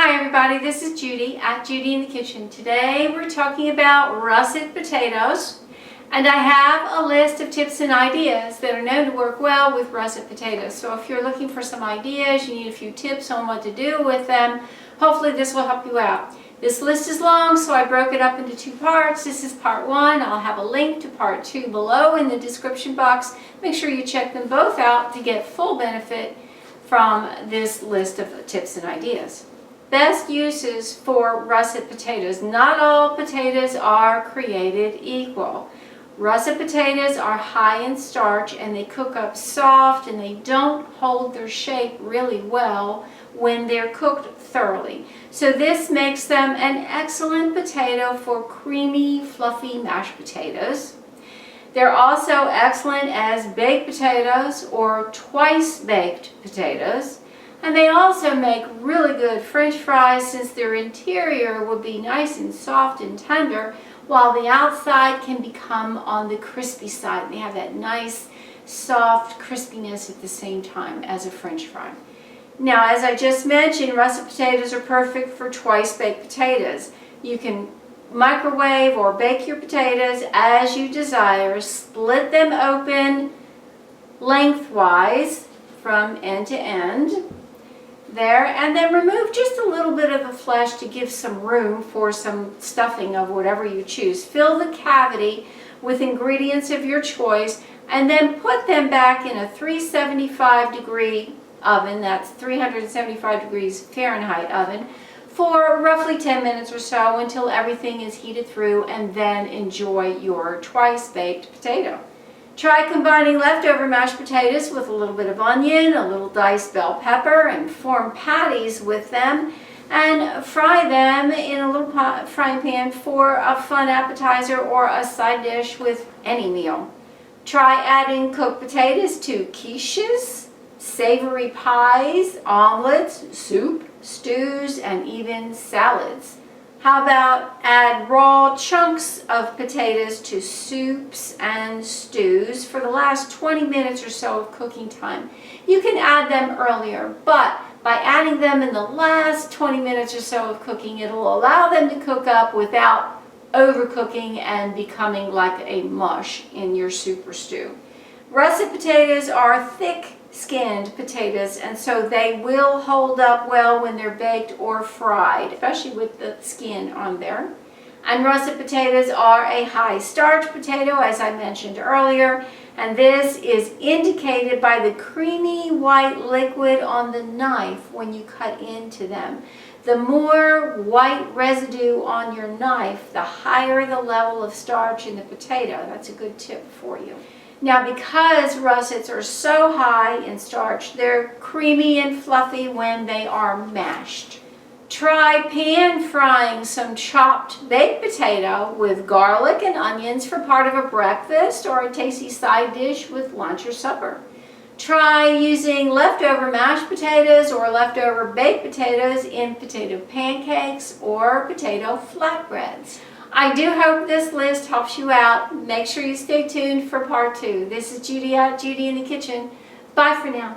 Hi everybody, this is Judy at Judy in the Kitchen. Today we're talking about russet potatoes, and I have a list of tips and ideas that are known to work well with russet potatoes. So if you're looking for some ideas, you need a few tips on what to do with them, hopefully this will help you out. This list is long, so I broke it up into two parts. This is part one. I'll have a link to part two below in the description box. Make sure you check them both out to get full benefit from this list of tips and ideas. Best uses for russet potatoes. Not all potatoes are created equal. Russet potatoes are high in starch and they cook up soft and they don't hold their shape really well when they're cooked thoroughly. So this makes them an excellent potato for creamy, fluffy mashed potatoes. They're also excellent as baked potatoes or twice baked potatoes. And they also make really good French fries since their interior will be nice and soft and tender while the outside can become on the crispy side. They have that nice soft crispiness at the same time as a French fry. Now, as I just mentioned, russet potatoes are perfect for twice baked potatoes. You can microwave or bake your potatoes as you desire. Split them open lengthwise from end to end. There, and then remove just a little bit of the flesh to give some room for some stuffing of whatever you choose. Fill the cavity with ingredients of your choice and then put them back in a 375 degree oven, that's 375 degrees Fahrenheit oven, for roughly 10 minutes or so until everything is heated through, and then enjoy your twice baked potato. Try combining leftover mashed potatoes with a little bit of onion, a little diced bell pepper, and form patties with them and fry them in a little frying pan for a fun appetizer or a side dish with any meal. Try adding cooked potatoes to quiches, savory pies, omelets, soup, stews, and even salads. How about add raw chunks of potatoes to soups and stews for the last 20 minutes or so of cooking time. You can add them earlier, but by adding them in the last 20 minutes or so of cooking, it'll allow them to cook up without overcooking and becoming like a mush in your soup or stew. Russet potatoes are thick-skinned potatoes, and so they will hold up well when they're baked or fried, especially with the skin on there. And russet potatoes are a high starch potato, as I mentioned earlier, and this is indicated by the creamy white liquid on the knife when you cut into them. The more white residue on your knife, the higher the level of starch in the potato. That's a good tip for you. Now, because russets are so high in starch, they're creamy and fluffy when they are mashed. Try pan frying some chopped baked potato with garlic and onions for part of a breakfast or a tasty side dish with lunch or supper. Try using leftover mashed potatoes or leftover baked potatoes in potato pancakes or potato flatbreads. I do hope this list helps you out. Make sure you stay tuned for part two. This is Judy at Judy in the Kitchen. Bye for now.